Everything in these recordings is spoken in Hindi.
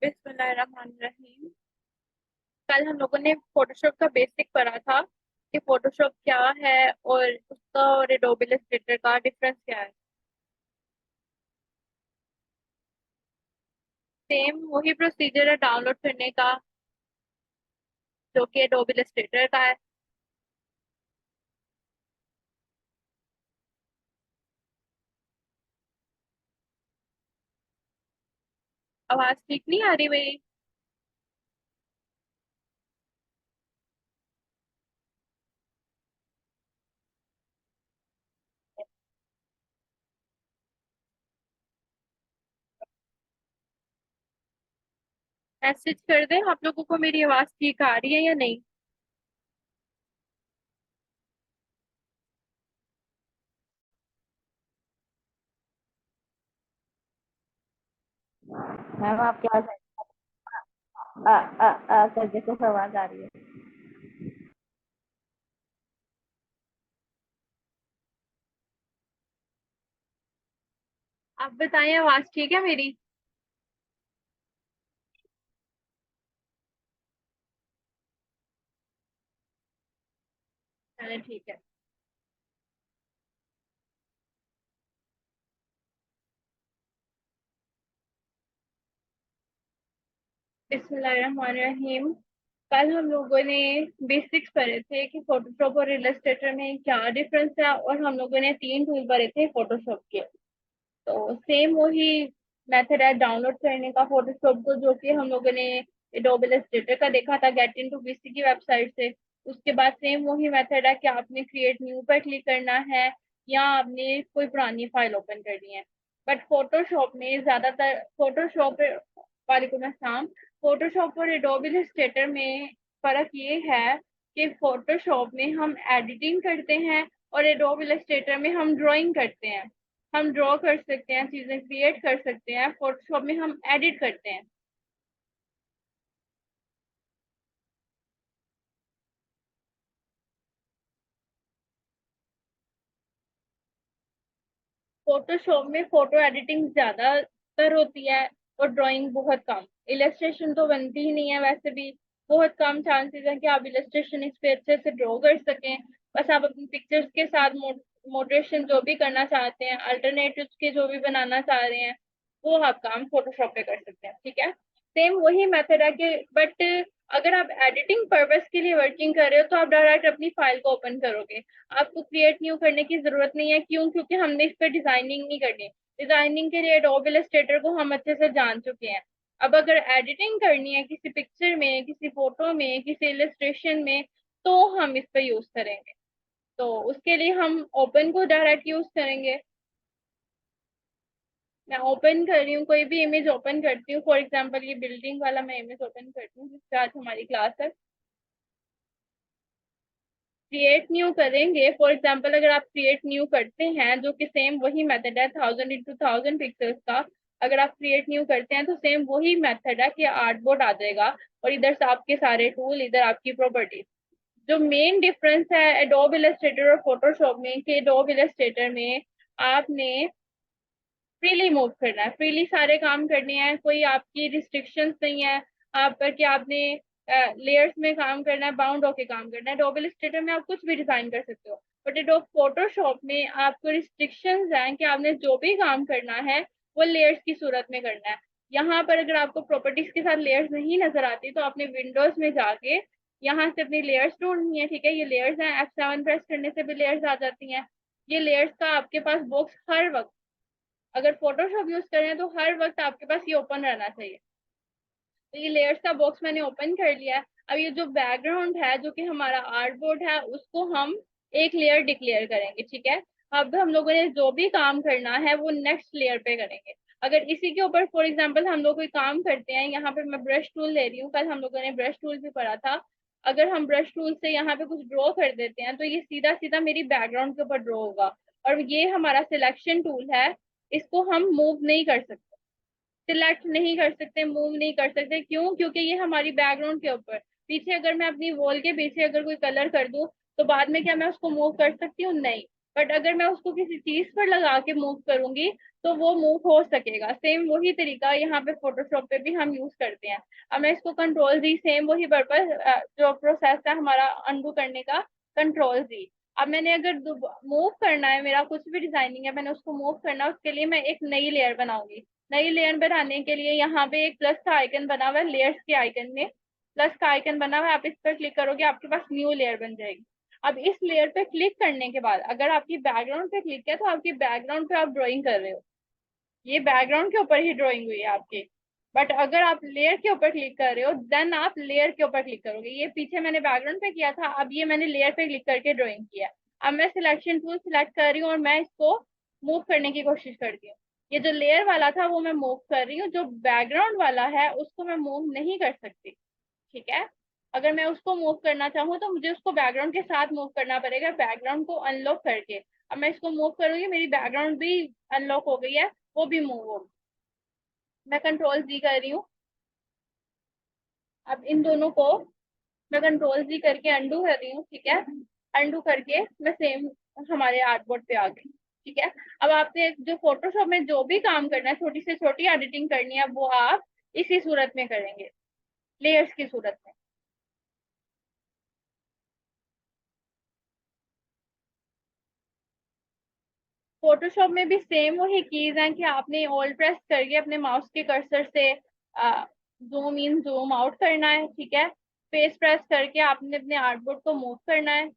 बिस्मिल्लाहिर्रहमानिर्रहीम। कल हम लोगों ने फोटोशॉप का बेसिक पढ़ा था कि फोटोशॉप क्या है और उसका और एडोबी इलस्ट्रेटर का डिफरेंस क्या है। सेम वही प्रोसीजर है डाउनलोड करने का जो कि एडोबी इलस्ट्रेटर का है। आवाज ठीक नहीं आ रही मेरी? मैसेज कर दे आप लोगों को मेरी आवाज ठीक आ रही है या नहीं। मैम आपकी आवाज आ करके कुछ आवाज आ रही है। आप बताएं आवाज ठीक है मेरी? चले ठीक है। बिस्मिल्लाहिर्रहमानिर्रहीम। कल हम लोगों ने बेसिक्स पढ़े थे कि फोटोशॉप और इलस्ट्रेटर में क्या डिफरेंस है और हम लोगों ने तीन टूल पढ़े थे फोटोशॉप के। तो सेम वही मेथड है डाउनलोड करने का फोटोशॉप को जो कि हम लोगों ने एडोबी इलस्ट्रेटर का देखा था गेट इन टू बीसी की वेबसाइट से। उसके बाद सेम वही मेथड है कि आपने क्रिएट न्यू पर क्लिक करना है या आपने कोई पुरानी फाइल ओपन करनी है। बट फोटोशॉप में ज्यादातर फोटोशॉप वालेकुम अस्सलाम। फोटोशॉप और एडोबी इलस्ट्रेटर में फर्क ये है कि फोटोशॉप में हम एडिटिंग करते हैं और एडोबी इलस्ट्रेटर में हम ड्राइंग करते हैं। हम ड्रॉ कर सकते हैं, चीजें क्रिएट कर सकते हैं, फोटोशॉप में हम एडिट करते हैं। फोटोशॉप में फोटो एडिटिंग ज्यादातर होती है और ड्राइंग बहुत कम। इलस्ट्रेशन तो बनती ही नहीं है वैसे भी। बहुत कम चांसेस है कि आप इलस्ट्रेशन इस पे अच्छे से ड्रॉ कर सकें। बस आप अपनी पिक्चर्स के साथ मोड्रेशन जो भी करना चाहते हैं, अल्टरनेटिव के जो भी बनाना चाह रहे हैं, वो आप काम फोटोशॉप पे कर सकते हैं। ठीक है। सेम वही मेथड है कि बट अगर आप एडिटिंग पर्पस के लिए वर्किंग कर रहे हो तो आप डायरेक्ट अपनी फाइल को ओपन करोगे। आपको क्रिएट न्यू करने की जरूरत नहीं है। क्यों? क्योंकि हमने इस पर डिजाइनिंग नहीं करनी। डिजाइनिंग के लिए एडोब इलस्ट्रेटर को हम अच्छे से जान चुके हैं। अब अगर एडिटिंग करनी है किसी पिक्चर में, किसी फोटो में, किसी इलस्ट्रेशन में, तो हम इस पे यूज करेंगे। तो उसके लिए हम ओपन को डायरेक्ट यूज करेंगे। मैं ओपन कर रही हूँ, कोई भी इमेज ओपन करती हूँ। फॉर एग्जाम्पल ये बिल्डिंग वाला मैं इमेज ओपन करती हूँ जिससे आज हमारी क्लास है। क्रिएट न्यू करेंगे। फॉर एग्जाम्पल अगर आप क्रिएट न्यू करते हैं जो कि सेम वही मेथड है 1000 into 1000 पिक्सल्स का। अगर आप क्रिएट न्यू करते हैं तो सेम वही मेथड है कि आर्टबोर्ड आ जाएगा और इधर से आपके सारे टूल, इधर आपकी प्रॉपर्टीज। जो मेन डिफरेंस है एडोब इलस्ट्रेटर और फोटोशॉप में कि एडोब इलस्ट्रेटर में आपने फ्रीली मूव करना है, फ्रीली सारे काम करने हैं, कोई आपकी रिस्ट्रिक्शंस नहीं है आप पर कि आपने लेयर्स में काम करना है, बाउंड होके काम करना है। एडोब इलस्ट्रेटर में आप कुछ भी डिजाइन कर सकते हो। बट एडोब फोटोशॉप में आपको रिस्ट्रिक्शंस हैं कि आपने जो भी काम करना है वो लेयर्स की सूरत में करना है। यहाँ पर अगर आपको प्रॉपर्टीज के साथ लेयर्स नहीं नजर आती तो आपने विंडोज में जाके यहाँ से अपनी लेयर्स ढूंढनी है। ठीक है, ये लेयर्स हैं, F7 प्रेस करने से भी लेयर्स आ जाती हैं। ये लेयर्स का आपके पास बॉक्स हर वक्त, अगर फोटोशॉप यूज कर रहे हैं तो हर वक्त आपके पास ये ओपन रहना चाहिए। तो ये लेयर्स का बॉक्स मैंने ओपन कर लिया है। अब ये जो बैकग्राउंड है जो कि हमारा आर्ट बोर्ड है उसको हम एक लेयर डिक्लेयर करेंगे। ठीक है। अब हम लोगों ने जो भी काम करना है वो नेक्स्ट लेयर पे करेंगे। अगर इसी के ऊपर फॉर एग्जांपल हम लोग कोई काम करते हैं, यहाँ पे मैं ब्रश टूल ले रही हूँ, कल हम लोगों ने ब्रश टूल भी पढ़ा था। अगर हम ब्रश टूल से यहाँ पे कुछ ड्रॉ कर देते हैं तो ये सीधा सीधा मेरी बैकग्राउंड के ऊपर ड्रॉ होगा। और ये हमारा सिलेक्शन टूल है, इसको हम मूव नहीं कर सकते, सिलेक्ट नहीं कर सकते, मूव नहीं कर सकते। क्यों? क्योंकि ये हमारी बैकग्राउंड के ऊपर। पीछे अगर मैं अपनी वॉल के पीछे अगर कोई कलर कर दूं तो बाद में क्या मैं उसको मूव कर सकती हूँ? नहीं। बट अगर मैं उसको किसी चीज पर लगा के मूव करूंगी तो वो मूव हो सकेगा। सेम वही तरीका यहाँ पे फोटोशॉप पे भी हम यूज करते हैं। अब मैं इसको कंट्रोल जी, सेम वही पर्पज, जो प्रोसेस है हमारा अनडू करने का, कंट्रोल जी। अब मैंने अगर मूव करना है, मेरा कुछ भी डिजाइनिंग है, मैंने उसको मूव करना है, उसके लिए मैं एक नई लेयर बनाऊंगी। नई लेयर बनाने के लिए यहाँ पे एक प्लस का आइकन बना हुआ है, लेयर्स के आइकन में प्लस का आइकन बना हुआ है, आप इस पर क्लिक करोगे आपके पास न्यू लेयर बन जाएगी। अब इस लेयर पे क्लिक करने के बाद अगर आपकी बैकग्राउंड पे क्लिक किया तो आपकी बैकग्राउंड पे आप ड्राइंग कर रहे हो, ये बैकग्राउंड के ऊपर ही ड्राइंग हुई है आपकी। बट अगर आप लेयर के ऊपर क्लिक कर रहे हो देन आप लेयर के ऊपर क्लिक करोगे। ये पीछे मैंने बैकग्राउंड पे किया था, अब ये मैंने लेयर पे क्लिक करके ड्राइंग किया। अब मैं सिलेक्शन टूल सिलेक्ट कर रही हूँ और मैं इसको मूव करने की कोशिश करती हूँ। ये जो लेयर वाला था वो मैं मूव कर रही हूँ, जो बैकग्राउंड वाला है उसको मैं मूव नहीं कर सकती। ठीक है, अगर मैं उसको मूव करना चाहूँ तो मुझे उसको बैकग्राउंड के साथ मूव करना पड़ेगा, बैकग्राउंड को अनलॉक करके। अब मैं इसको मूव करूंगी, मेरी बैकग्राउंड भी अनलॉक हो गई है, वो भी मूव होगी। मैं कंट्रोल जी कर रही हूँ। अब इन दोनों को मैं कंट्रोल जी करके अंडू कर रही हूँ। ठीक है, अंडू करके मैं सेम हमारे आर्टबोर्ड पे आ गई। ठीक है, अब आपने जो फोटोशॉप में जो भी काम करना है, छोटी से छोटी एडिटिंग करनी है, वो आप इसी सूरत में करेंगे, लेयर्स की सूरत में। फोटोशॉप में भी सेम वही कीज है कि आपने ऑल्ट प्रेस करके अपने माउस के कर्सर से जूम इन जूम आउट करना है। ठीक है, स्पेस प्रेस करके आपने अपने आर्टबोर्ड को मूव करना है।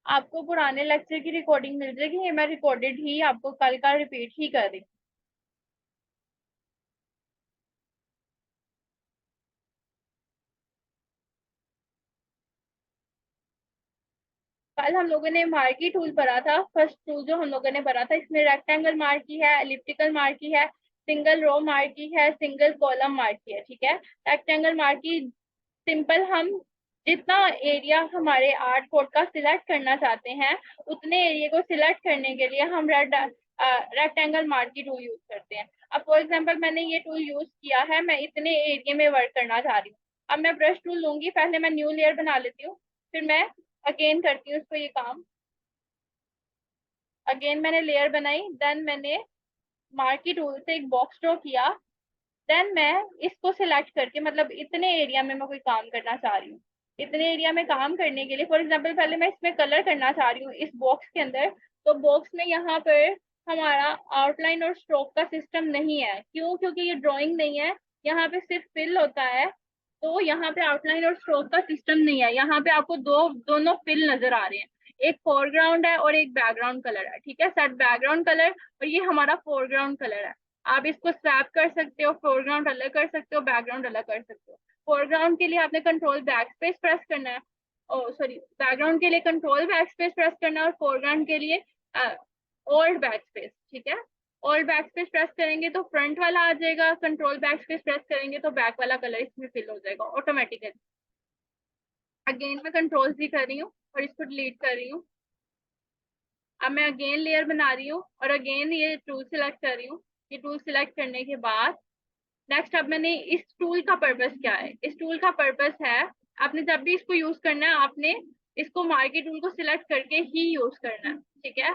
आपको पुराने लेक्चर की रिकॉर्डिंग मिल जाएगी, ये मैं रिकॉर्डेड ही आपको कल का रिपीट ही कर रही हूँ। कल हम लोगों ने मार्की टूल पढ़ा था, फर्स्ट टूल जो हम लोगों ने पढ़ा था, इसमें रेक्टेंगल मार्की है, एलिप्टिकल मार्की है, सिंगल रो मार्की है, सिंगल कॉलम मार्की है। ठीक है, रेक्टेंगल मार्की सिंपल, हम जितना एरिया हमारे आर्ट बोर्ड का सिलेक्ट करना चाहते हैं उतने एरिया को सिलेक्ट करने के लिए हम रेक्टेंगल मार्की टूल यूज करते हैं। अब फॉर एग्जांपल मैंने ये टूल यूज किया है, मैं इतने एरिया में वर्क करना चाह रही हूँ। अब मैं ब्रश टूल लूंगी, पहले मैं न्यू लेयर बना लेती हूँ, फिर मैं अगेन करती हूँ इसको ये काम। अगेन मैंने लेयर बनाई, देन मैंने मार्की टूल से एक बॉक्स ड्रॉ किया, देन मैं इसको सिलेक्ट करके, मतलब इतने एरिया में मैं कोई काम करना चाह रही हूँ, इतने एरिया में काम करने के लिए फॉर एग्जांपल पहले मैं इसमें कलर करना चाह रही हूँ इस बॉक्स के अंदर। तो बॉक्स में यहाँ पर हमारा आउटलाइन और स्ट्रोक का सिस्टम नहीं है, क्यों? क्योंकि ये ड्राइंग नहीं है, यहाँ पे सिर्फ फिल होता है। तो यहाँ पे आउटलाइन और स्ट्रोक का सिस्टम नहीं है, यहाँ पे आपको दोनों फिल नजर आ रहे हैं, एक फोरग्राउंड है और एक बैकग्राउंड कलर है। ठीक है, सेट बैकग्राउंड कलर, और ये हमारा फोरग्राउंड कलर है। आप इसको स्वैप कर सकते हो, फोरग्राउंड अलग कर सकते हो, बैकग्राउंड अलग कर सकते हो। फोरग्राउंड के लिए आपने कंट्रोल बैक स्पेस प्रेस करना है, ओ सॉरी, बैकग्राउंड के लिए कंट्रोल बैक स्पेस प्रेस करना है, और फोरग्राउंड के लिए ओल्ड बैक स्पेस। ठीक है, ओल्ड बैक स्पेस प्रेस करेंगे तो फ्रंट वाला आ जाएगा, कंट्रोल बैक स्पेस प्रेस करेंगे तो बैक वाला कलर इसमें फिल हो जाएगा ऑटोमेटिकली। अगेन मैं कंट्रोल सी कर रही हूँ और इसको डिलीट कर रही हूँ। अब मैं अगेन लेयर बना रही हूँ और अगेन ये टूल सिलेक्ट कर रही हूँ। ये टूल सिलेक्ट करने के बाद नेक्स्ट, अब मैंने इस टूल का पर्पस क्या है, इस टूल का पर्पस है, आपने जब भी इसको यूज करना है आपने इसको मार्की टूल को सिलेक्ट करके ही यूज करना है। ठीक है,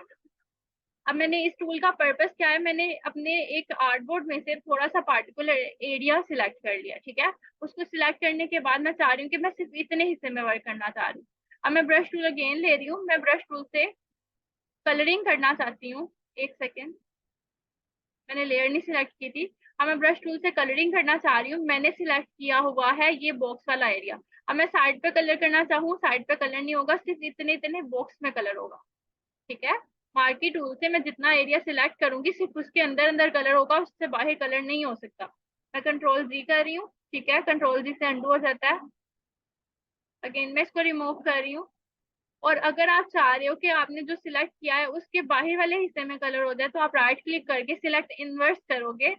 अब मैंने इस टूल का पर्पस क्या है, मैंने अपने एक आर्टबोर्ड में से थोड़ा सा पार्टिकुलर एरिया सिलेक्ट कर लिया। ठीक है, उसको सिलेक्ट करने के बाद मैं चाह रही हूँ कि मैं सिर्फ इतने हिस्से में वर्क करना चाह रही हूँ। अब मैं ब्रश टूल अगेन ले रही हूँ, मैं ब्रश टूल से कलरिंग करना चाहती हूँ। एक सेकेंड, मैंने लेयर नहीं सिलेक्ट की थी। अब मैं ब्रश टूल से कलरिंग करना चाह रही हूँ, मैंने सिलेक्ट किया हुआ है ये बॉक्स वाला एरिया। अब मैं साइड पे कलर करना चाहूँ, साइड पे कलर नहीं होगा, सिर्फ इतने इतने बॉक्स में कलर होगा। ठीक है, मार्की टूल से मैं जितना एरिया सिलेक्ट करूंगी सिर्फ उसके अंदर अंदर कलर होगा, उससे बाहर कलर नहीं हो सकता। मैं कंट्रोल जी कर रही हूँ। ठीक है, कंट्रोल जी से अंडू हो जाता है। अगेन मैं इसको रिमूव कर रही हूँ। और अगर आप चाह रहे हो कि आपने जो सिलेक्ट किया है उसके बाहर वाले हिस्से में कलर हो जाए तो आप राइट क्लिक करके सिलेक्ट इनवर्स करोगे,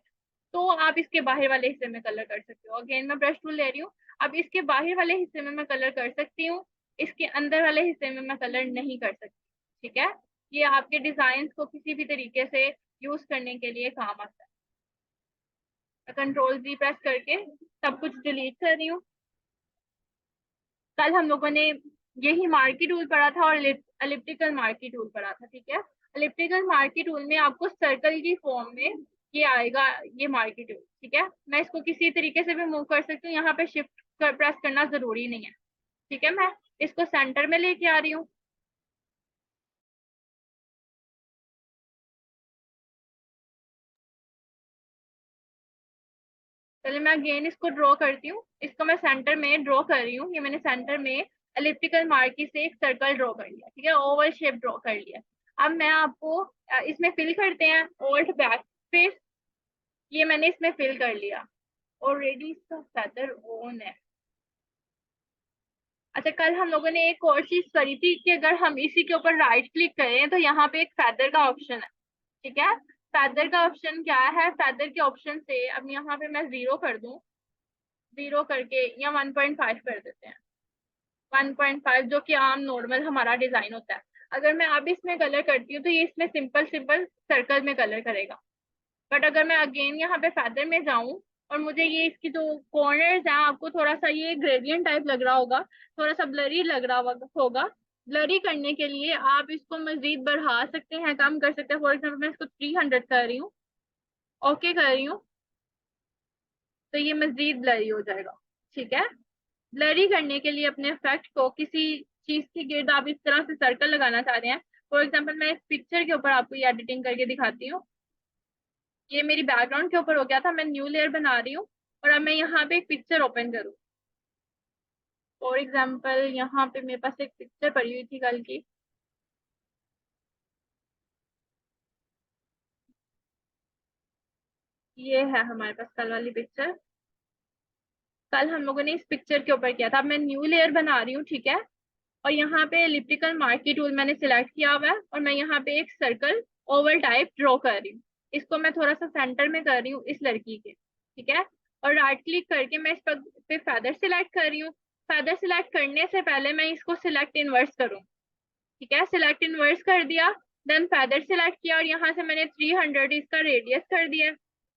तो आप इसके बाहर वाले हिस्से में कलर कर सकते हो। अगेन मैं ब्रश टूल ले रही हूँ, अब इसके बाहर वाले हिस्से में मैं कलर कर सकती हूँ, इसके अंदर वाले हिस्से में मैं कलर नहीं कर सकती। ठीक है, ये आपके डिजाइन को किसी भी तरीके से यूज करने के लिए काम आता है। कंट्रोल जी प्रेस करके सब कुछ डिलीट कर रही हूँ। कल हम लोगों ने यही मार्की टूल पढ़ा था और एलिप्टिकल मार्की टूल पढ़ा था, ठीक है। एलिप्टिकल मार्की टूल में आपको सर्कल की फॉर्म में ये आएगा, ये मार्की टूल, ठीक है। मैं इसको किसी तरीके से भी मूव कर सकती हूँ, यहाँ पे शिफ्ट प्रेस करना जरूरी नहीं है, ठीक है। मैं इसको सेंटर में लेके आ रही हूँ। चलिए मैं अगेन इसको ड्रॉ करती हूँ। इसको मैं सेंटर में ड्रॉ कर रही हूँ। ये मैंने सेंटर में एलिप्टिकल मार्की से एक सर्कल ड्रॉ कर लिया, ठीक है, ओवल शेप ड्रॉ कर लिया। अब मैं आपको इसमें फिल करते हैं ओल्ड बैक स्पेस। ये मैंने इसमें फिल कर लिया। ऑलरेडी इसका फेदर ऑन है। अच्छा, कल हम लोगों ने एक और चीज करी थी कि अगर हम इसी के ऊपर राइट क्लिक करें तो यहाँ पे एक फेदर का ऑप्शन है, ठीक है। फेदर का ऑप्शन क्या है? फेदर के ऑप्शन से अब यहाँ पे मैं 0 कर दूं, 0 करके या 1.5 कर देते हैं, 1.5 जो कि आम नॉर्मल हमारा डिजाइन होता है। अगर मैं अब इसमें कलर करती हूँ तो ये इसमें सिंपल सिंपल सर्कल में कलर करेगा। बट अगर मैं अगेन यहाँ पे फेदर में जाऊं और मुझे ये इसकी जो कॉर्नर्स हैं, आपको थोड़ा सा ये ग्रेडियंट टाइप लग रहा होगा, थोड़ा सा ब्लरी लग रहा होगा। ब्लरी करने के लिए आप इसको मजीद बढ़ा सकते हैं, कम कर सकते हैं। फॉर एग्जाम्पल मैं इसको 300 कर रही हूँ, ओके कर रही हूँ, तो ये मजीद ब्लरी हो जाएगा, ठीक है। ब्लरी करने के लिए अपने इफेक्ट को किसी चीज के गिर्द आप इस तरह से सर्कल लगाना चाह रहे हैं। फॉर एग्जाम्पल मैं इस पिक्चर के ऊपर आपको ये एडिटिंग करके दिखाती हूँ। ये मेरी बैकग्राउंड के ऊपर हो गया था, मैं न्यू लेयर बना रही हूँ और अब मैं यहाँ पे एक पिक्चर ओपन करूँ। फॉर एग्जाम्पल यहाँ पे मेरे पास एक पिक्चर पड़ी हुई थी कल की। ये है हमारे पास कल वाली पिक्चर। कल हम लोगों ने इस पिक्चर के ऊपर किया था। अब मैं न्यू लेयर बना रही हूँ, ठीक है। और यहाँ पे एलिप्टिकल मार्की टूल मैंने सिलेक्ट किया हुआ है और मैं यहाँ पे एक सर्कल ओवल टाइप ड्रॉ कर रही हूँ। इसको मैं थोड़ा सा सेंटर में कर रही हूँ इस लड़की के, ठीक है। और राइट क्लिक करके मैं इस पर पे फेदर सिलेक्ट कर रही हूँ। फेदर सिलेक्ट करने से पहले मैं इसको सिलेक्ट इनवर्स करूँ, ठीक है। सिलेक्ट इनवर्स कर दिया, देन फेदर सिलेक्ट किया और यहाँ से मैंने 300 इसका रेडियस कर दिया,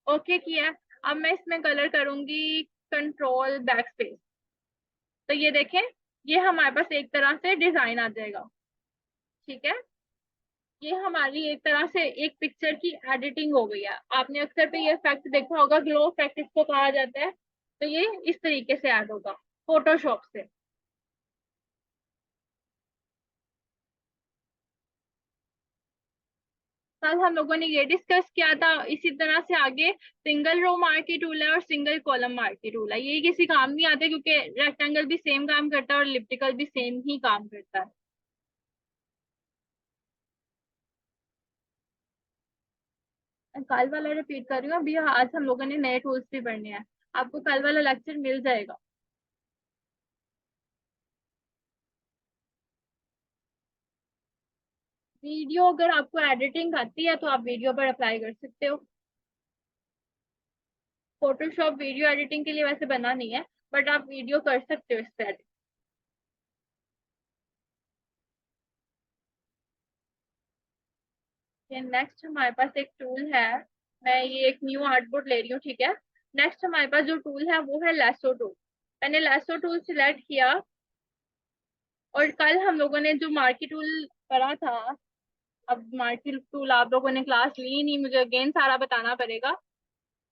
ओके किया। अब मैं इसमें कलर करूंगी कंट्रोल बैक स्पेस। तो ये देखें, ये हमारे पास एक तरह से डिजाइन आ जाएगा, ठीक है। ये हमारी एक तरह से एक पिक्चर की एडिटिंग हो गई है। आपने अक्सर पे ये इफेक्ट देखा होगा, ग्लो इफेक्ट इसको कहा जाता है। तो ये इस तरीके से ऐड होगा फोटोशॉप से। कल हम लोगों ने ये डिस्कस किया था। इसी तरह से आगे सिंगल रो मार्की टूल है और सिंगल कॉलम मार्की टूल है। ये किसी काम नहीं आते क्योंकि रेक्टेंगल भी सेम काम करता है और एलिप्टिकल भी सेम ही काम करता है। कल वाला रिपीट कर रही हूँ अभी। आज हम लोगों ने नए टूल्स भी पढ़ने हैं, आपको कल वाला लेक्चर मिल जाएगा। वीडियो अगर आपको एडिटिंग आती है तो आप वीडियो पर अप्लाई कर सकते हो। फोटोशॉप वीडियो एडिटिंग के लिए वैसे बना नहीं है, बट आप वीडियो कर सकते हो इस पे edit। नेक्स्ट हमारे पास एक टूल है। मैं ये एक न्यू आर्टबोर्ड ले रही हूँ, ठीक है। नेक्स्ट हमारे पास जो टूल है वो है लैसो टूल। मैंने लैसो टूल सिलेक्ट किया और कल हम लोगों ने जो मार्की टूल पढ़ा था, अब मार्की टूल आप लोगों ने क्लास ली नहीं, मुझे अगेन सारा बताना पड़ेगा।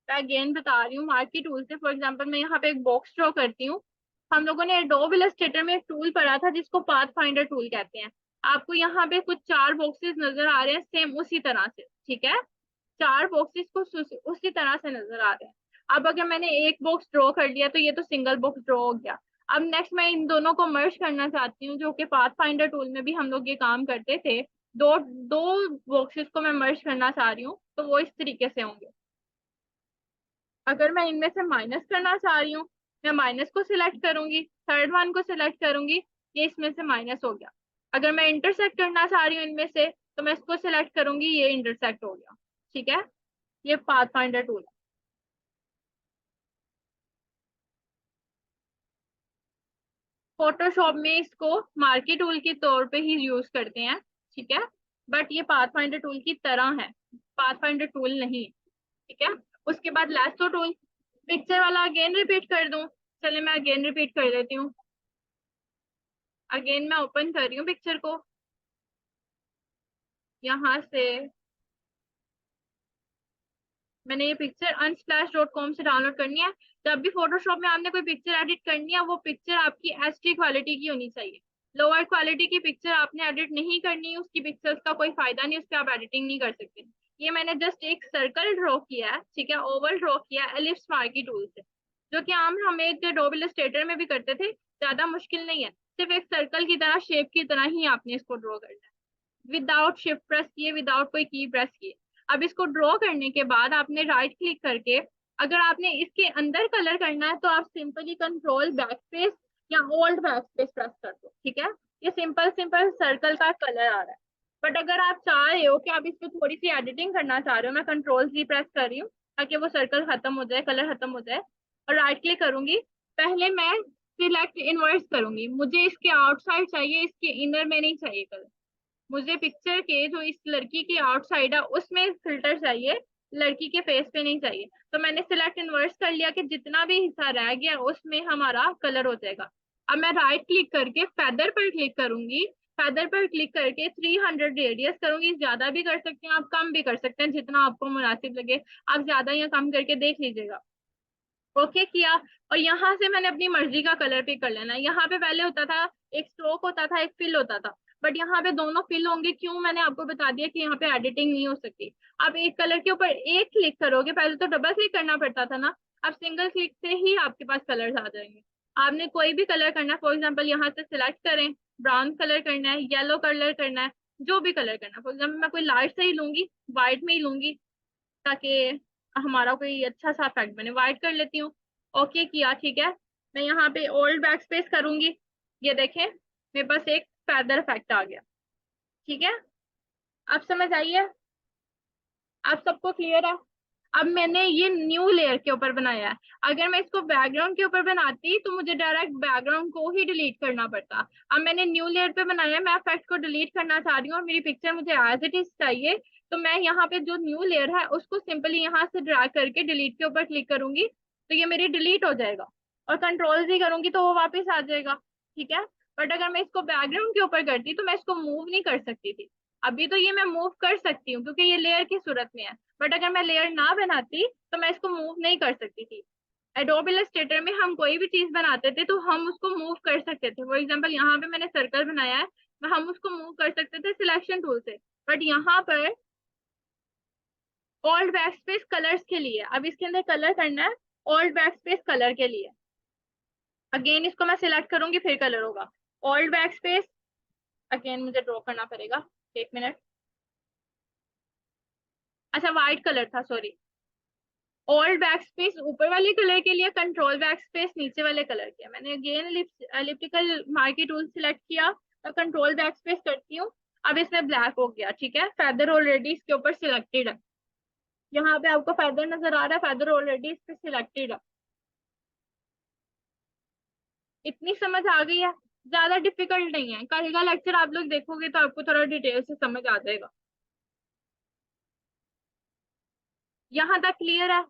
मैं अगेन बता रही हूँ मार्की टूल से। फॉर एग्जांपल मैं यहाँ पे एक बॉक्स ड्रॉ करती हूँ। हम लोगों ने एडोब इलस्ट्रेटर में एक टूल पढ़ा था जिसको पाथ फाइंडर टूल कहते हैं। आपको यहाँ पे कुछ 4 बॉक्सेस नजर आ रहे हैं सेम उसी तरह से, ठीक है। 4 बॉक्सेस को उसी तरह से नजर आ रहे हैं। अब अगर मैंने एक बॉक्स ड्रॉ कर लिया तो ये तो सिंगल बॉक्स ड्रॉ हो गया। अब नेक्स्ट मैं इन दोनों को मर्ज करना चाहती हूँ, जो कि पाथ फाइंडर टूल में भी हम लोग ये काम करते थे। दो दो बॉक्सेस को मैं मर्ज करना चाह रही हूँ, तो वो इस तरीके से होंगे। अगर मैं इनमें से माइनस करना चाह रही हूँ, मैं माइनस को सिलेक्ट करूंगी, थर्ड वन को सिलेक्ट करूंगी, ये इसमें से माइनस हो गया। अगर मैं इंटरसेक्ट करना चाह रही हूँ इनमें से, तो मैं इसको सिलेक्ट करूंगी, ये इंटरसेक्ट हो गया, ठीक है। ये पाथ फाइंडर टूल है। फोटोशॉप में इसको मार्की टूल के तौर पे ही यूज करते हैं, ठीक है। बट ये पाथ फाइंडर टूल की तरह है, पाथ फाइंडर टूल नहीं, ठीक है। उसके बाद लासो टूल, पिक्चर वाला अगेन रिपीट कर दूं? चले मैं अगेन रिपीट कर देती हूँ। अगेन मैं ओपन कर रही हूँ पिक्चर को, यहाँ से मैंने ये पिक्चर unsplash.com से डाउनलोड करनी है। जब भी फोटोशॉप में आपने कोई पिक्चर एडिट करनी है, वो पिक्चर आपकी एचडी क्वालिटी की होनी चाहिए। लोअर क्वालिटी की पिक्चर आपने एडिट नहीं करनी, उसकी पिक्चर्स का कोई फायदा नहीं, उस पर आप एडिटिंग नहीं कर सकते। ये मैंने जस्ट एक सर्कल ड्रॉ किया है, ठीक है, ओवल ड्रॉ किया है एलिप्स मार्की टूल से, जो कि आम हम एक एडोब इलस्ट्रेटर में भी करते थे, ज्यादा मुश्किल नहीं है। सिर्फ एक सर्कल की तरह, शेप की तरह ही आपने इसको ड्रॉ करना है, विदाउट शिफ्ट प्रेस किए, विदाउट कोई की प्रेस किए। अब इसको ड्रॉ करने के बाद आपने राइट क्लिक करके, अगर आपने इसके अंदर कलर करना है तो आप सिंपली कंट्रोल बैक स्पेस या ओल्ड बैक स्पेस प्रेस कर दो, ठीक है। ये सिंपल सिंपल सर्कल का कलर आ रहा है। बट अगर आप चाह रहे हो कि आप इसको थोड़ी सी एडिटिंग करना चाह रहे हो, मैं कंट्रोल जी प्रेस कर रही हूँ ताकि वो सर्कल खत्म हो जाए, कलर खत्म हो जाए, और राइट क्लिक करूंगी। पहले मैं सिलेक्ट इनवर्स करूंगी, मुझे इसके आउटसाइड चाहिए, इसके इनर में नहीं चाहिए कलर। मुझे पिक्चर के जो इस लड़की की आउटसाइड है उसमें फिल्टर चाहिए, लड़की के फेस पे नहीं चाहिए। तो मैंने सिलेक्ट इनवर्स कर लिया कि जितना भी हिस्सा रह गया उसमें हमारा कलर हो जाएगा। अब मैं राइट क्लिक करके फेदर पर क्लिक करूंगी, फेदर पर क्लिक करके 300 रेडियस करूंगी। ज्यादा भी कर सकते हैं आप, कम भी कर सकते हैं, जितना आपको मुनासिब लगे। आप ज्यादा या कम करके देख लीजिएगा। ओके किया, और यहाँ से मैंने अपनी मर्जी का कलर पिक कर लेना है। यहाँ पे पहले होता था एक स्ट्रोक होता था, एक फिल होता था, बट यहाँ पे दोनों फिल होंगे। क्यों? मैंने आपको बता दिया कि यहाँ पे एडिटिंग नहीं हो सकती। आप एक कलर के ऊपर एक क्लिक करोगे, पहले तो डबल क्लिक करना पड़ता था ना, अब सिंगल क्लिक से ही आपके पास कलर्स आ जाएंगे। आपने कोई भी कलर करना है, फॉर एग्जाम्पल यहाँ से सिलेक्ट करें, ब्राउन कलर करना है, येलो कलर करना है, जो भी कलर करना है। फॉर एग्जाम्पल मैं कोई लाइट से ही लूंगी, व्हाइट में ही लूंगी, ताकि हमारा कोई अच्छा सा इफेक्ट बने। व्हाइट कर लेती हूँ, ओके किया, ठीक है। मैं यहाँ पे ओल्ड बैक स्पेस करूंगी, ये देखें मेरे पास एक फेदर इफेक्ट आ गया, ठीक है। अब समझ आई है? आप सबको क्लियर है? अब मैंने ये न्यू लेयर के ऊपर बनाया है। अगर मैं इसको बैकग्राउंड के ऊपर बनाती तो मुझे डायरेक्ट बैकग्राउंड को ही डिलीट करना पड़ता। अब मैंने न्यू लेयर पे बनाया, मैं इफेक्ट को डिलीट करना चाह रही हूँ और मेरी पिक्चर मुझे एज इट इज चाहिए, तो मैं यहाँ पे जो न्यू लेयर है उसको सिंपली यहाँ से ड्रैग करके डिलीट के ऊपर क्लिक करूंगी, तो ये मेरी डिलीट हो जाएगा, और कंट्रोल जी करूंगी तो वो वापस आ जाएगा, ठीक है। बट अगर मैं इसको बैकग्राउंड के ऊपर करती तो मैं इसको मूव नहीं कर सकती थी। अभी तो ये मैं मूव कर सकती हूँ क्योंकि ये लेयर की सूरत में है, बट अगर मैं लेयर ना बनाती तो मैं इसको मूव नहीं कर सकती थी। एडोब इलस्ट्रेटर में हम कोई भी चीज बनाते थे तो हम उसको मूव कर सकते थे। फॉर एग्जांपल यहाँ पे मैंने सर्कल बनाया है, हम उसको मूव कर सकते थे सिलेक्शन टूल से, बट यहाँ पर ओल्ड बैकस्पेस कलर्स के लिए, अब इसके अंदर कलर करना है, ओल्ड बैकस्पेस कलर के लिए अगेन इसको मैं सिलेक्ट करूंगी, फिर कलर होगा ओल्ड बैकस्पेस। अगेन मुझे ड्रॉ करना पड़ेगा, एक मिनट। अच्छा व्हाइट कलर था, सॉरी। ओल्ड बैक स्पेस ऊपर वाले कलर के लिए, कंट्रोल बैक स्पेस नीचे वाले कलर के। मैंने again elliptical marquee tool select किया और कंट्रोल बैक स्पेस करती हूँ। अब इसमें ब्लैक हो गया, ठीक है। फेदर ऑलरेडी इसके ऊपर सिलेक्टेड है, यहाँ पे आपको फेदर नजर आ रहा है, फेदर ऑलरेडी इस पे सिलेक्टेड है। इतनी समझ आ गई है? ज्यादा डिफिकल्ट नहीं है। कल का लेक्चर आप लोग देखोगे तो आपको थोड़ा डिटेल से समझ आ जाएगा। यहाँ तक क्लियर है?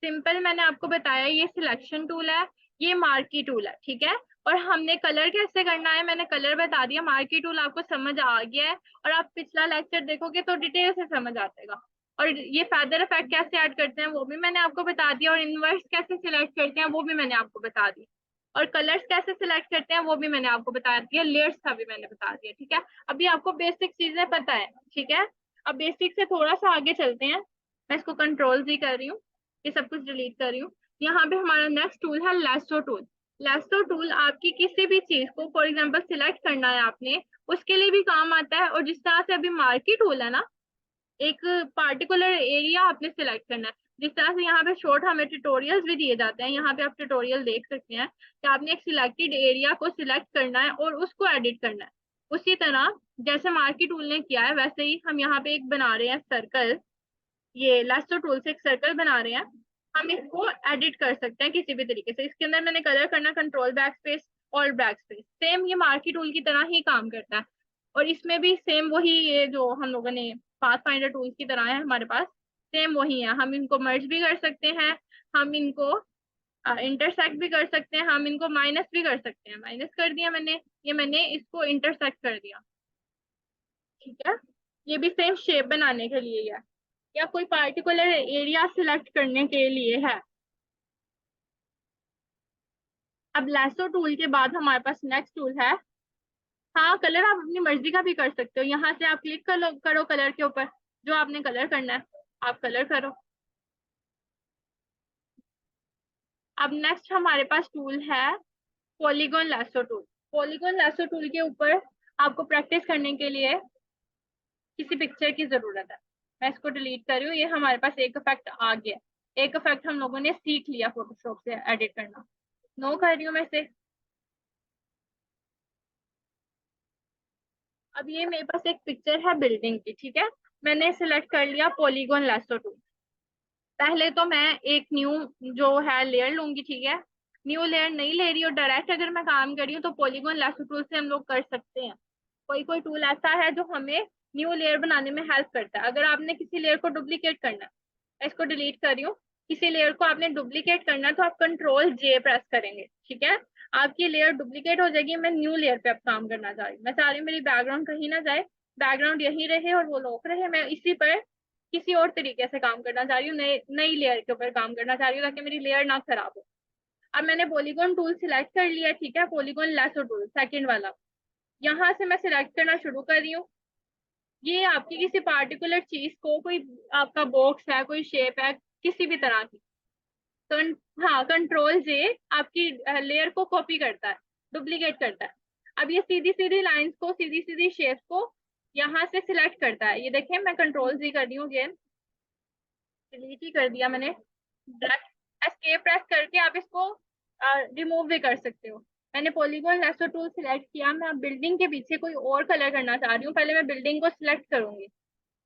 सिंपल मैंने आपको बताया, ये सिलेक्शन टूल है, ये मार्की टूल है, ठीक है। और हमने कलर कैसे करना है मैंने कलर बता दिया। मार्की टूल आपको समझ आ गया है, और आप पिछला लेक्चर देखोगे तो डिटेल से समझ आ जाएगा। और ये फेदर इफेक्ट कैसे ऐड करते हैं वो भी मैंने आपको बता दिया, और इनवर्स कैसे सिलेक्ट करते हैं वो भी मैंने आपको बता दिया, और कलर्स कैसे सिलेक्ट करते हैं वो भी मैंने आपको बता दिया, लेयर्स का भी मैंने बता दिया, ठीक है। अभी आपको बेसिक चीजें पता है, ठीक है। अब बेसिक से थोड़ा सा आगे चलते हैं। मैं इसको कंट्रोल जी कर रही हूँ, ये सब कुछ डिलीट कर रही हूँ। यहाँ पे हमारा नेक्स्ट टूल है लैसो टूल। लैसो टूल आपकी किसी भी चीज को, फॉर एग्जांपल सिलेक्ट करना है आपने, उसके लिए भी काम आता है। और जिस तरह से अभी मार्की टूल है ना, एक पार्टिकुलर एरिया आपने सिलेक्ट करना है। जिस तरह से यहाँ पे शॉर्ट हमें ट्यूटोरियल्स भी दिए जाते हैं, यहाँ पे आप ट्यूटोरियल देख सकते हैं कि आपने एक सिलेक्टेड एरिया को सिलेक्ट करना है और उसको एडिट करना है। उसी तरह जैसे मार्की टूल ने किया है वैसे ही हम यहाँ पे एक बना रहे हैं सर्कल। ये लास्टो टूल से एक सर्कल बना रहे हैं, हम इसको एडिट कर सकते हैं किसी भी तरीके से। इसके अंदर मैंने कलर करना, कंट्रोल बैक स्पेस, और बैक स्पेस सेम ये मार्की टूल की तरह ही काम करता है। और इसमें भी सेम वही, ये जो हम लोगों ने पाथ फाइंडर टूल्स की तरह है हमारे पास, सेम वही है। हम इनको मर्ज भी कर सकते हैं, हम इनको इंटरसेक्ट भी कर सकते हैं, हम इनको माइनस भी कर सकते हैं। माइनस कर दिया मैंने, ये मैंने इसको इंटरसेक्ट कर दिया, ठीक है। ये भी सेम शेप बनाने के लिए है, या कोई पार्टिकुलर एरिया सिलेक्ट करने के लिए है। अब लैसो टूल के बाद हमारे पास नेक्स्ट टूल है, हाँ कलर आप अपनी मर्जी का भी कर सकते हो। यहाँ से आप क्लिक करो कलर के ऊपर, जो आपने कलर करना है आप कलर करो। अब नेक्स्ट हमारे पास टूल है polygon lasso tool. Polygon lasso tool के ऊपर आपको प्रैक्टिस करने के लिए किसी पिक्चर की जरूरत है। मैं इसको डिलीट कर रही हूँ, ये हमारे पास एक इफेक्ट आ गया। एक इफेक्ट हम लोगों ने सीख लिया फोटोशॉप से एडिट करना। नो कर रही हूँ मैं इसे। अब ये मेरे पास एक पिक्चर है बिल्डिंग की, ठीक है। मैंने सिलेक्ट कर लिया पॉलीगॉन लैसो टूल। पहले तो मैं एक न्यू जो है लेयर लूंगी, ठीक है। न्यू लेयर नहीं ले रही हूँ, डायरेक्ट अगर मैं काम कर रही हूँ तो पॉलीगॉन लैसो टूल से हम लोग कर सकते हैं। कोई कोई टूल ऐसा है जो हमें न्यू लेयर बनाने में हेल्प करता है। अगर आपने किसी लेयर को डुप्लीकेट करना है, मैं इसको डिलीट कर रही हूँ। किसी लेयर को आपने डुप्लीकेट करना है तो आप कंट्रोल जे प्रेस करेंगे, ठीक है। आपकी लेयर डुप्लीकेट हो जाएगी। मैं न्यू लेयर पे अब काम करना चाह रही हूँ। मैं चाह रही हूँ मेरी बैकग्राउंड कहीं ना जाए, बैकग्राउंड यही रहे और वो लॉक रहे। मैं इसी पर किसी और तरीके से काम करना चाह रही हूँ, नई नई लेयर के ऊपर काम करना चाह रही हूँ ताकि मेरी लेयर ना खराब हो। अब मैंने पॉलीगॉन टूल सिलेक्ट कर लिया, ठीक है। पॉलीगॉन लैसो टूल सेकंड वाला, यहाँ से मैं सिलेक्ट करना शुरू कर रही हूँ। ये आपकी किसी पार्टिकुलर चीज को, कोई आपका बॉक्स है, कोई शेप है, किसी भी तरह की, तो हाँ कंट्रोल जे आपकी लेयर को कॉपी करता है, डुप्लीकेट करता है। अब ये सीधी सीधी लाइंस को, सीधी सीधी शेप को यहाँ से सिलेक्ट करता है। ये देखें, मैं कंट्रोल जी कर रही हूँ अगेन, डिलीट ही कर दिया मैंने। एस्केप प्रेस करके आप इसको रिमूव भी कर सकते हो। मैंने पॉलीगॉन लैसो टूल सिलेक्ट किया। मैं अब बिल्डिंग के पीछे कोई और कलर करना चाह रही हूँ। पहले मैं बिल्डिंग को सिलेक्ट करूंगी।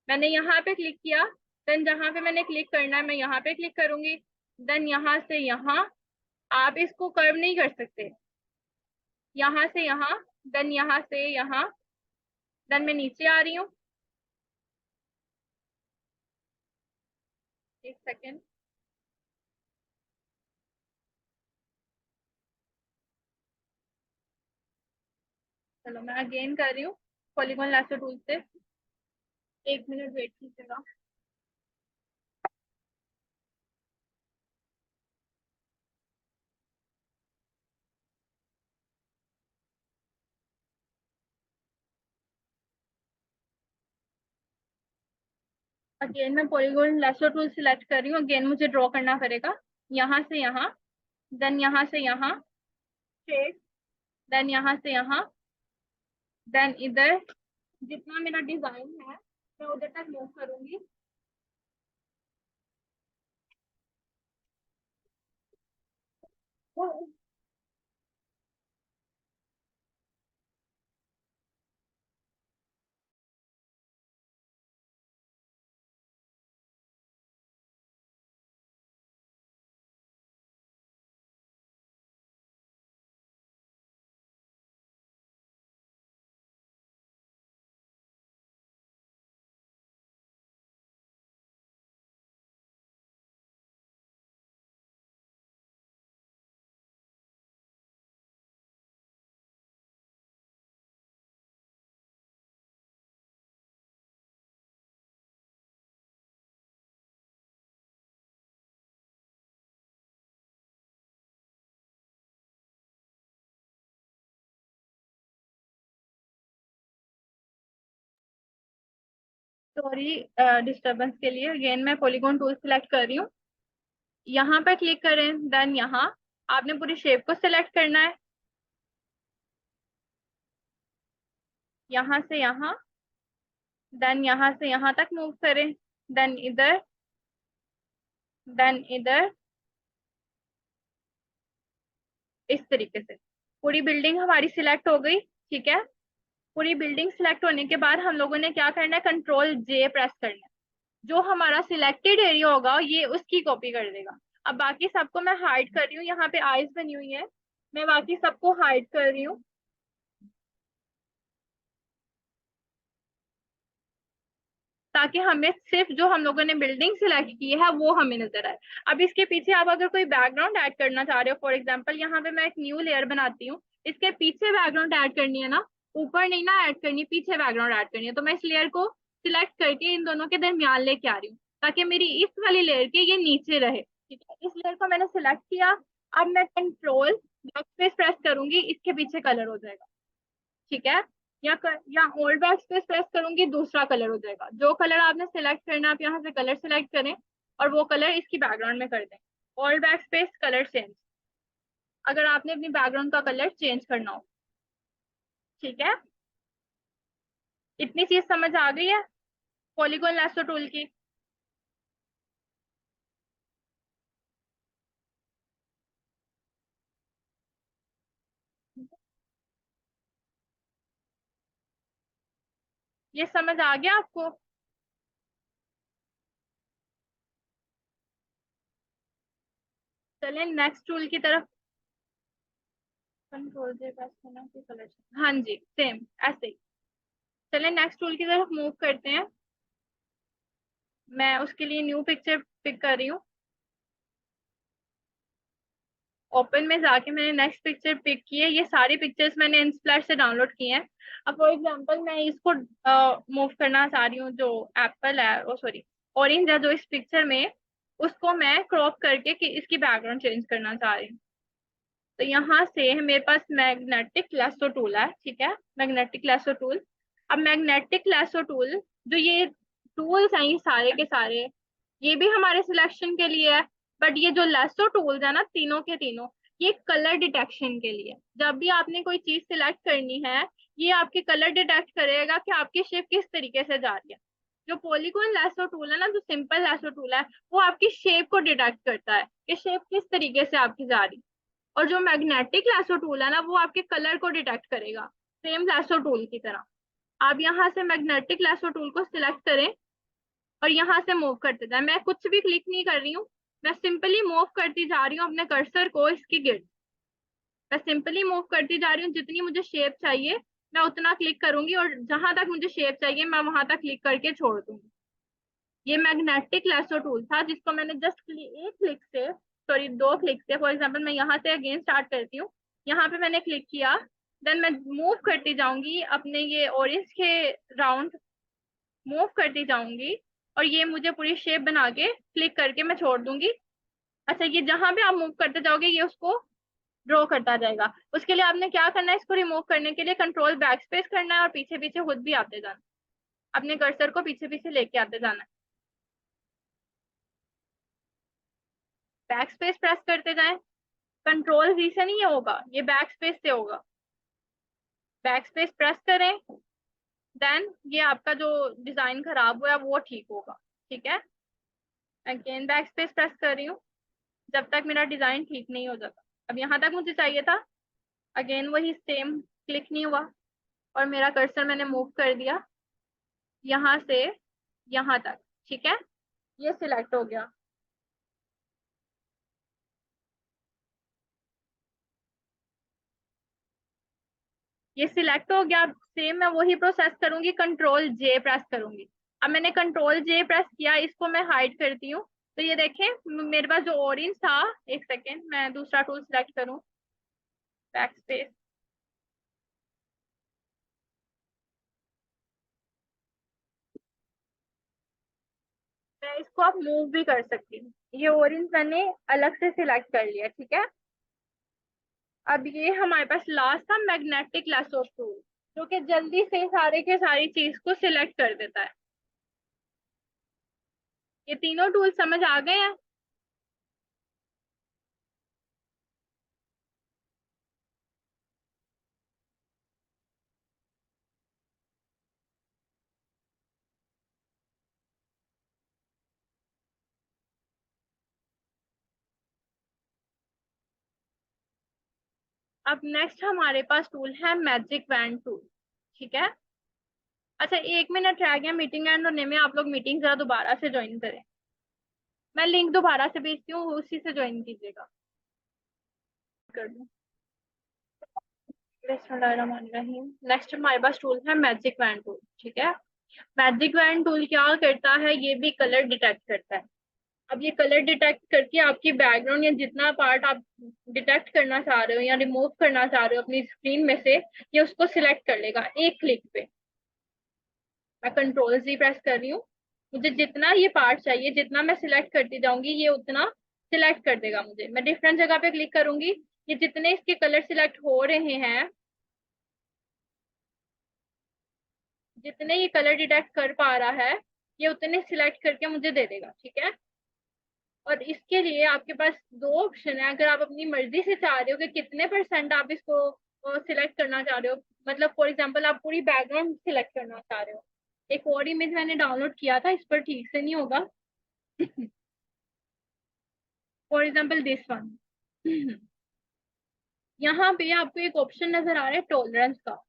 मैंने यहाँ पे क्लिक किया, देन जहाँ पे मैंने क्लिक करना है मैं यहाँ पे क्लिक करूंगी। देन यहाँ से यहाँ, आप इसको कर्व नहीं कर सकते, यहाँ से यहाँ, देन यहाँ से यहाँ, देन मैं नीचे आ रही हूँ। एक सेकेंड, चलो मैं अगेन कर रही हूँ पॉलीगॉन लैसो टूल से। एक मिनट वेट कीजिएगा। अगेन मैं पॉलीगॉन लैसो टूल सिलेक्ट कर रही हूँ। अगेन मुझे ड्रॉ करना पड़ेगा, यहाँ से यहाँ, देन यहाँ से यहाँ स्ट्रेट, देन यहाँ से यहाँ, देन इधर। जितना मेरा डिजाइन है मैं उधर तक मूव करूंगी। सॉरी डिस्टरबेंस के लिए। अगेन मैं पॉलीगॉन टूल सिलेक्ट कर रही हूँ, यहाँ पर क्लिक करें, देन यहाँ आपने पूरी शेप को सिलेक्ट करना है। यहाँ से यहाँ, देन यहाँ से यहाँ तक मूव करें, देन इधर, देन इधर, इस तरीके से। पूरी बिल्डिंग हमारी सिलेक्ट हो गई, ठीक है। पूरी बिल्डिंग सिलेक्ट होने के बाद हम लोगों ने क्या करना है, कंट्रोल जे प्रेस करना है। जो हमारा सिलेक्टेड एरिया होगा ये उसकी कॉपी कर देगा। अब बाकी सबको मैं हाइड कर रही हूँ। यहाँ पे आईज बनी हुई है, मैं बाकी सबको हाइड कर रही हूँ ताकि हमें सिर्फ जो हम लोगों ने बिल्डिंग सिलेक्ट की है वो हमें नजर आए। अब इसके पीछे आप अगर कोई बैकग्राउंड ऐड करना चाह रहे हो, फॉर एग्जांपल यहाँ पे मैं एक न्यू लेयर बनाती हूँ, इसके पीछे बैकग्राउंड ऐड करनी है ना, ऊपर नहीं ना ऐड करनी, पीछे बैकग्राउंड ऐड करनी है, तो मैं इस लेयर को सिलेक्ट करके इन दोनों के दरमियान लेके आ रही हूँ ताकि मेरी इस वाली लेयर के ये नीचे रहे। ठीक है, इस लेयर को मैंने सिलेक्ट किया। अब मैं कंट्रोल बैकस्पेस प्रेस करूंगी, इसके पीछे कलर हो जाएगा। ठीक है, या ओल्ड बैक स्पेस प्रेस करूंगी, दूसरा कलर हो जाएगा। जो कलर आपने सिलेक्ट करना है आप यहाँ से कलर सिलेक्ट करें और वो कलर इसकी बैकग्राउंड में कर दें। Old back space colour change, अगर आपने अपनी बैकग्राउंड का कलर चेंज करना हो। ठीक है, इतनी चीज समझ आ गई है पॉलीगॉन लैसो टूल की। ये समझ आ गया आपको? चलें नेक्स्ट टूल की तरफ। कंट्रोल जे प्रेस करना कि कलर, हाँ जी सेम ऐसे ही। चलें नेक्स्ट टूल की तरफ मूव करते हैं। मैं उसके लिए न्यू पिक्चर पिक कर रही हूँ। ओपन में जाके मैंने नेक्स्ट पिक्चर पिक की है। ये सारी पिक्चर्स मैंने इंस्प्लैश से डाउनलोड की हैं। अब फॉर एग्जांपल मैं इसको मूव करना चाह रही हूँ, जो एप्पल है, ओ सॉरी ऑरेंज है जो इस पिक्चर में, उसको मैं क्रॉप करके कि इसकी बैकग्राउंड चेंज करना चाह रही हूँ। तो यहाँ से मेरे पास मैग्नेटिक लैसो टूल है। ठीक है, मैग्नेटिक लैसो टूल। अब मैग्नेटिक लैसो टूल, जो ये टूल्स हैं ये सारे के सारे, ये भी हमारे सिलेक्शन के लिए है। बट ये जो लैसो टूल्स है ना, तीनों के तीनों, ये कलर डिटेक्शन के लिए। जब भी आपने कोई चीज सिलेक्ट करनी है, ये आपके कलर डिटेक्ट करेगा कि आपकी शेप किस तरीके से जा रही है। जो पॉलीगॉन लैसो टूल है ना, जो सिंपल लैसो टूल है, वो आपकी शेप को डिटेक्ट करता है कि शेप किस तरीके से आपकी जा रही है। और जो मैग्नेटिक लैसो टूल है ना, वो आपके कलर को डिटेक्ट करेगा, सेम लैसो टूल की तरह। आप यहाँ से मैग्नेटिक लैसो टूल को सिलेक्ट करें और यहाँ से मूव करते जाए। मैं कुछ भी क्लिक नहीं कर रही हूँ, मैं सिंपली मूव करती जा रही हूँ अपने कर्सर को इसकी गिर्द। मैं सिंपली मूव करती जा रही हूँ, जितनी मुझे शेप चाहिए मैं उतना क्लिक करूंगी, और जहां तक मुझे शेप चाहिए मैं वहां तक क्लिक करके छोड़ दूंगी। ये मैग्नेटिक लैसो टूल था जिसको मैंने जस्ट एक क्लिक से, सॉरी दो क्लिक से, फॉर एग्जांपल मैं यहाँ से अगेन स्टार्ट करती हूँ, यहाँ पे मैंने क्लिक किया, देन मैं मूव करती जाऊंगी अपने ये ऑरेंज के राउंड, मूव करती जाऊंगी और ये मुझे पूरी शेप बना के क्लिक करके मैं छोड़ दूंगी। अच्छा, ये जहां भी आप मूव करते जाओगे ये उसको ड्रॉ करता जाएगा। उसके लिए आपने क्या करना है, इसको रिमूव करने के लिए कंट्रोल बैक स्पेस करना है और पीछे पीछे खुद भी आते जाना, अपने कर्सर को पीछे पीछे लेके आते जाना है। बैक स्पेस प्रेस करते जाएं। कंट्रोल जी से नहीं होगा, ये बैक स्पेस से होगा। बैक स्पेस प्रेस करें, देन ये आपका जो डिजाइन खराब हुआ है वो ठीक होगा। ठीक है, अगेन बैक स्पेस प्रेस कर रही हूँ जब तक मेरा डिजाइन ठीक नहीं हो जाता। अब यहाँ तक मुझे चाहिए था, अगेन वही सेम, क्लिक नहीं हुआ और मेरा कर्सर मैंने मूव कर दिया यहाँ से यहाँ तक। ठीक है, ये सिलेक्ट हो गया। ये सिलेक्ट हो गया। सेम मैं वही प्रोसेस करूंगी, कंट्रोल जे प्रेस करूंगी। अब मैंने कंट्रोल जे प्रेस किया, इसको मैं हाइड करती हूँ। तो ये देखें मेरे पास जो ऑरेंज था, एक सेकेंड मैं दूसरा टूल सिलेक्ट करूँ, बैक स्पेस, मैं इसको अब मूव भी कर सकती हूँ। ये ऑरेंज मैंने अलग से सिलेक्ट कर लिया। ठीक है, अब ये हमारे पास लास्ट था मैग्नेटिक लैसो टूल, जो कि जल्दी से सारे के सारी चीज को सिलेक्ट कर देता है। ये तीनों टूल समझ आ गए हैं? अब नेक्स्ट हमारे पास टूल है मैजिक वैन टूल। ठीक है, अच्छा 1 मिनट रह गया मीटिंग एंड होने में, आप लोग मीटिंग जरा दोबारा से ज्वाइन करें। मैं लिंक दोबारा से भेजती हूँ, उसी से ज्वाइन कीजिएगा। कर दूँ। बिस्मिल्लाहिर्रहमानिर्रहीम। नेक्स्ट हमारे पास टूल है मैजिक वैन टूल। ठीक है, मैजिक वैन टूल क्या करता है, ये भी कलर डिटेक्ट करता है। अब ये कलर डिटेक्ट करके आपकी बैकग्राउंड या जितना पार्ट आप डिटेक्ट करना चाह रहे हो या रिमूव करना चाह रहे हो अपनी स्क्रीन में से, ये उसको सिलेक्ट कर लेगा एक क्लिक पे। मैं कंट्रोल जी प्रेस कर रही हूँ, मुझे जितना ये पार्ट चाहिए, जितना मैं सिलेक्ट करती जाऊंगी ये उतना सिलेक्ट कर देगा मुझे। मैं डिफरेंट जगह पे क्लिक करूंगी, ये जितने इसके कलर सिलेक्ट हो रहे हैं, जितने ये कलर डिटेक्ट कर पा रहा है, ये उतने सिलेक्ट करके मुझे दे देगा। ठीक है, और इसके लिए आपके पास दो ऑप्शन है। अगर आप अपनी मर्जी से चाह रहे हो कि कितने परसेंट आप इसको सिलेक्ट करना चाह रहे हो, मतलब फॉर एग्जांपल आप पूरी बैकग्राउंड सिलेक्ट करना चाह रहे हो। एक और इमेज मैंने डाउनलोड किया था, इस पर ठीक से नहीं होगा। For example this one. यहाँ पे आपको एक ऑप्शन नजर आ रहा है टॉलरेंस का।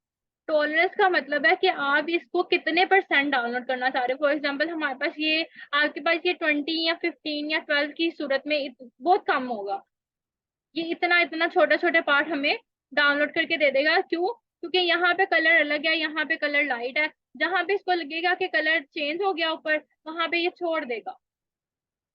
टॉलरेंस का मतलब है कि आप इसको कितने परसेंट डाउनलोड करना चाह रहे हो। फॉर एग्जाम्पल हमारे पास ये, आपके पास ये 20 या 15 या 12 की सूरत में बहुत कम होगा। ये इतना इतना छोटे छोटे पार्ट हमें डाउनलोड करके दे देगा। क्यों? क्योंकि यहाँ पे कलर अलग है, यहाँ पे कलर लाइट है। जहां पे इसको लगेगा कि कलर चेंज हो गया ऊपर, वहां पे ये छोड़ देगा।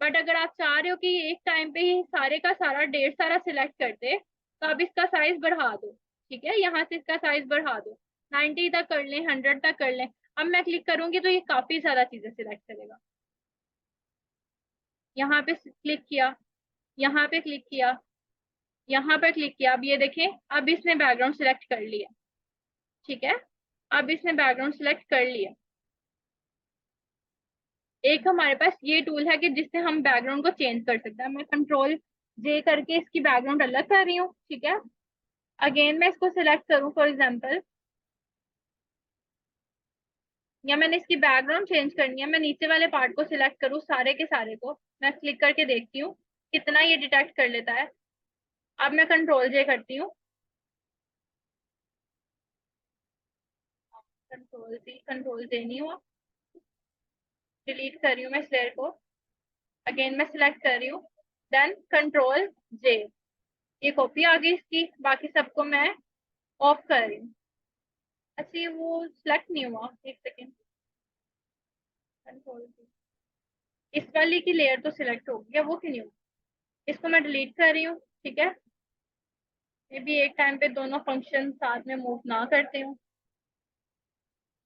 बट अगर आप चाह रहे हो कि एक टाइम पे ही सारे का सारा ढेर सारा सिलेक्ट कर दे, तो आप इसका साइज बढ़ा दो। ठीक है, यहाँ से इसका साइज बढ़ा दो, 90 तक कर लें, 100 तक कर लें। अब मैं क्लिक करूंगी तो ये काफी सारा चीजें सिलेक्ट करेगा। यहाँ पे क्लिक किया, यहाँ पे क्लिक किया, यहाँ पे क्लिक किया। अब ये देखें, अब इसने बैकग्राउंड सिलेक्ट कर लिया। ठीक है, अब इसने बैकग्राउंड सिलेक्ट कर लिया। एक हमारे पास ये टूल है कि जिससे हम बैकग्राउंड को चेंज कर सकते हैं। मैं कंट्रोल जे करके इसकी बैकग्राउंड अलग कर रही हूँ। ठीक है, अगेन मैं इसको सिलेक्ट करूँ फॉर एग्जाम्पल, या मैंने इसकी बैकग्राउंड चेंज करनी है, मैं नीचे वाले पार्ट को सिलेक्ट करूँ, सारे के सारे को। मैं क्लिक करके देखती हूँ कितना ये डिटेक्ट कर लेता है। अब मैं कंट्रोल जे करती हूँ, कंट्रोल जे नहीं हुआ, डिलीट कर रही हूँ मैं इस लेयर को। अगेन मैं सिलेक्ट कर रही हूँ, देन कंट्रोल जे, ये कॉपी आ गई इसकी। बाकी सबको मैं ऑफ कर रही हूँ। अच्छा, ये वो सिलेक्ट नहीं हुआ, एक सेकेंड। कंट्रोल जी, इस वाली की लेयर तो सिलेक्ट हो गया, वो क्यों नहीं हुआ? इसको मैं डिलीट कर रही हूँ। ठीक है, मे बी एक टाइम पे दोनों फंक्शन साथ में मूव ना करते हूँ।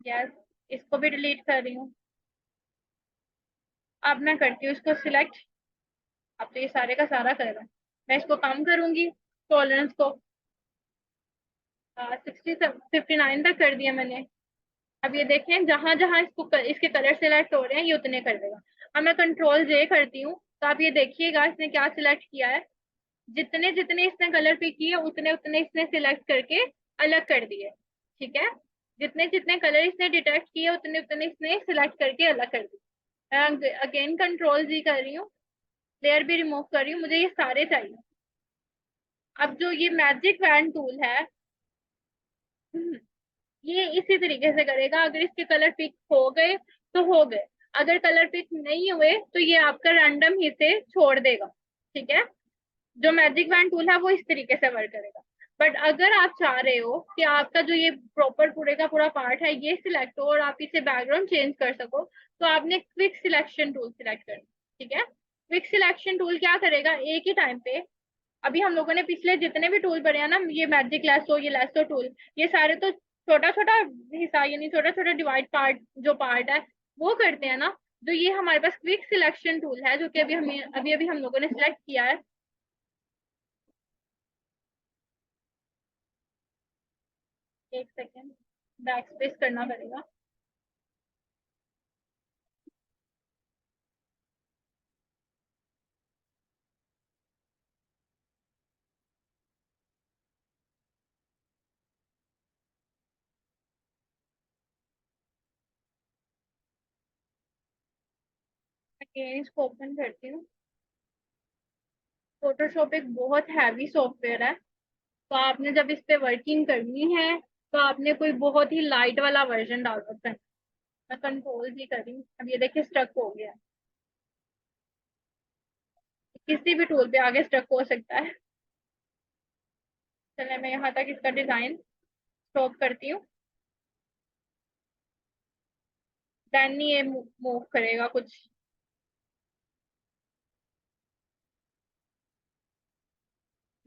यस, इसको भी डिलीट कर रही हूँ। अब मैं करती हूँ इसको सिलेक्ट। अब तो ये सारे का सारा करेगा। मैं इसको कम करूंगी, टॉलरेंस को 59 तक कर दिया मैंने। अब ये देखें, जहां जहां इसके कलर सिलेक्ट हो रहे हैं, ये उतने कर देगा। अब मैं कंट्रोल जे करती हूँ, तो आप ये देखिएगा इसने क्या सिलेक्ट किया है। जितने जितने इसने कलर पिक किए, उतने उतने इसने सिलेक्ट करके अलग कर दिए। ठीक है, जितने जितने कलर इसने डिटेक्ट किए, उतने उतने इसने सिलेक्ट करके अलग कर दिए। मैं अगेन कंट्रोल जी कर रही हूँ, लेयर भी रिमूव कर रही हूँ, मुझे ये सारे चाहिए। अब जो ये मैजिक वैन टूल है, ये इसी तरीके से करेगा। अगर इसके कलर पिक हो गए तो हो गए, अगर कलर पिक नहीं हुए तो ये आपका रैंडम ही से छोड़ देगा। ठीक है, जो मैजिक वैन टूल है वो इस तरीके से वर्क करेगा। बट अगर आप चाह रहे हो कि आपका जो ये प्रॉपर पूरे का पूरा पार्ट है ये सिलेक्ट हो और आप इसे बैकग्राउंड चेंज कर सको, तो आपने क्विक सिलेक्शन टूल सिलेक्ट करना। ठीक है, क्विक सिलेक्शन टूल क्या करेगा, एक ही टाइम पे, अभी हम लोगों ने पिछले जितने भी टूल पढ़े हैं ना, ये मैजिक लैसो, ये लैसो टूल, ये सारे तो छोटा छोटा हिस्सा, यानी छोटा छोटा डिवाइड पार्ट, जो पार्ट है वो करते हैं ना। जो ये हमारे पास क्विक सिलेक्शन टूल है, जो कि अभी हमें अभी अभी हम लोगों ने सिलेक्ट किया है। एक सेकेंड, बैक स्पेस करना पड़ेगा। अगेन इसको ओपन करती हूँ। फोटोशॉप एक बहुत हैवी सॉफ्टवेयर है, तो आपने जब इस पे वर्किंग करनी है, तो आपने कोई बहुत ही लाइट वाला वर्जन डाउनलोड करना। मैं कंट्रोल जी कर रही हूँ, अब ये देखिए स्टक हो गया। किसी भी टूल पे आगे स्टक हो सकता है। चलिए मैं यहाँ तक इसका डिजाइन स्टॉप करती हूँ। देन ये मूव करेगा कुछ।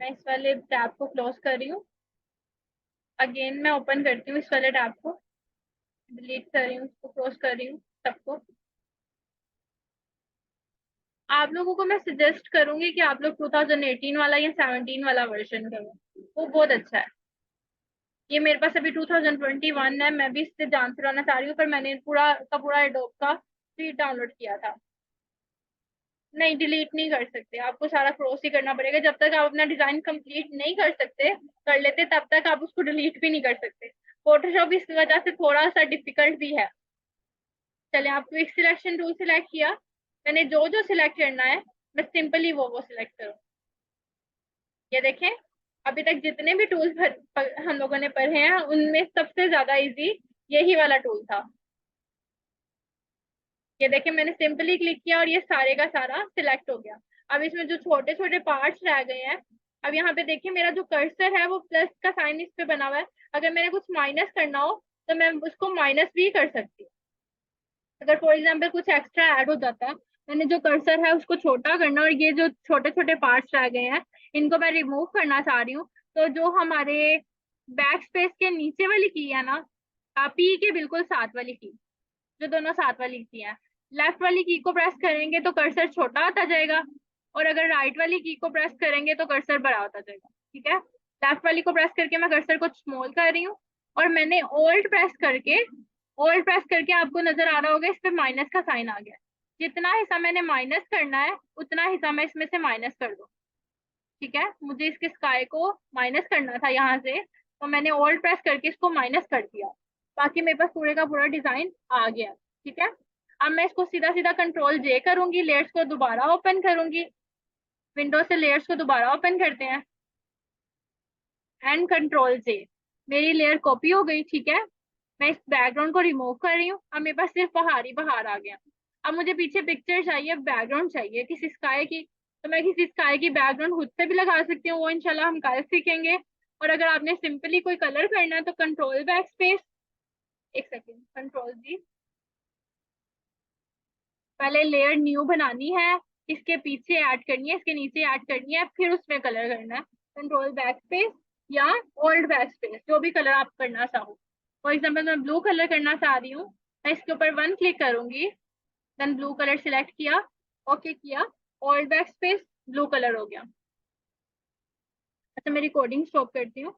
मैं इस वाले टैब को क्लोज कर रही हूँ। अगेन मैं ओपन करती हूँ इस वाले टैब को, डिलीट कर रही हूँ, उसको क्लोज कर रही हूँ सबको। आप लोगों को मैं सजेस्ट करूंगी कि आप लोग 2018 वाला या 17 वाला वर्जन करो, वो बहुत अच्छा है। ये मेरे पास अभी 2021 है, मैं भी इससे जान छुड़ाना चाह रही हूँ, पर मैंने पूरा का पूरा एडोब का फ्री डाउनलोड किया था। नहीं, डिलीट नहीं कर सकते, आपको सारा क्रॉस ही करना पड़ेगा। जब तक आप अपना डिजाइन कंप्लीट नहीं कर सकते, कर लेते, तब तक आप उसको डिलीट भी नहीं कर सकते। फोटोशॉप इस वजह से थोड़ा सा डिफिकल्ट भी है। चले, आप क्विक सिलेक्शन टूल सिलेक्ट किया, मैंने जो जो सिलेक्ट करना है मैं सिंपली वो सिलेक्ट करूँ। ये देखें, अभी तक जितने भी टूल्स हम लोगों ने पढ़े हैं उनमें सबसे ज्यादा इजी यही वाला टूल था। ये देखें, मैंने सिंपली क्लिक किया और ये सारे का सारा सिलेक्ट हो गया। अब इसमें जो छोटे छोटे पार्ट्स रह गए हैं, अब यहाँ पे देखिए मेरा जो कर्सर है वो प्लस का साइन इस पे बना हुआ है। अगर मैंने कुछ माइनस करना हो तो मैं उसको माइनस भी कर सकती हूँ। अगर फॉर एग्जाम्पल कुछ एक्स्ट्रा ऐड हो जाता है, मैंने जो कर्सर है उसको छोटा करना, और ये जो छोटे छोटे पार्ट्स रह गए हैं इनको मैं रिमूव करना चाह रही हूँ। तो जो हमारे बैक स्पेस के नीचे वाली की है ना, पी के बिल्कुल साथ वाली की, जो दोनों साथ वाली की है, लेफ्ट वाली की को प्रेस करेंगे तो कर्सर छोटा होता जाएगा, और अगर राइट वाली की को प्रेस करेंगे तो कर्सर बड़ा होता जाएगा। ठीक है, लेफ्ट वाली को प्रेस करके मैं कर्सर को स्मॉल कर रही हूँ, और मैंने ओल्ड प्रेस करके आपको नजर आ रहा होगा इस पे माइनस का साइन आ गया। जितना हिस्सा मैंने माइनस करना है उतना हिस्सा मैं इसमें से माइनस कर दूँ। ठीक है, मुझे इसके स्काई को माइनस करना था यहाँ से, तो मैंने ओल्ड प्रेस करके इसको माइनस कर दिया। बाकी मेरे पास पूरे का पूरा डिजाइन आ गया। ठीक है, अब मैं इसको सीधा सीधा कंट्रोल जे करूंगी, लेयर्स को दोबारा ओपन करूंगी। विंडो से लेयर्स को दोबारा ओपन करते हैं एंड कंट्रोल जे। मेरी लेयर कॉपी हो गई। ठीक है, मैं इस बैकग्राउंड को रिमूव कर रही हूँ। अब मेरे पास सिर्फ पहाड़ ही पहाड़ आ गया। अब मुझे पीछे पिक्चर चाहिए, बैकग्राउंड चाहिए किसी स्काई की, तो मैं किसी स्काई की बैकग्राउंड खुद से भी लगा सकती हूँ, वो इंशाल्लाह हम कल सीखेंगे। और अगर आपने सिंपली कोई कलर करना है तो कंट्रोल बैक स्पेस, एक सेकेंड, कंट्रोल जी, पहले लेयर न्यू बनानी है, इसके पीछे ऐड करनी है, इसके नीचे ऐड करनी है, फिर उसमें कलर करना है। कंट्रोल बैक स्पेस या ओल्ड बैक स्पेस, जो भी कलर आप करना चाहो। फॉर एग्जाम्पल मैं ब्लू कलर करना चाह रही हूँ, मैं इसके ऊपर वन क्लिक करूंगी, देन ब्लू कलर सिलेक्ट किया, ओके किया, old back space, blue colour हो गया। अच्छा, मैं रिकॉर्डिंग स्टॉप करती हूँ।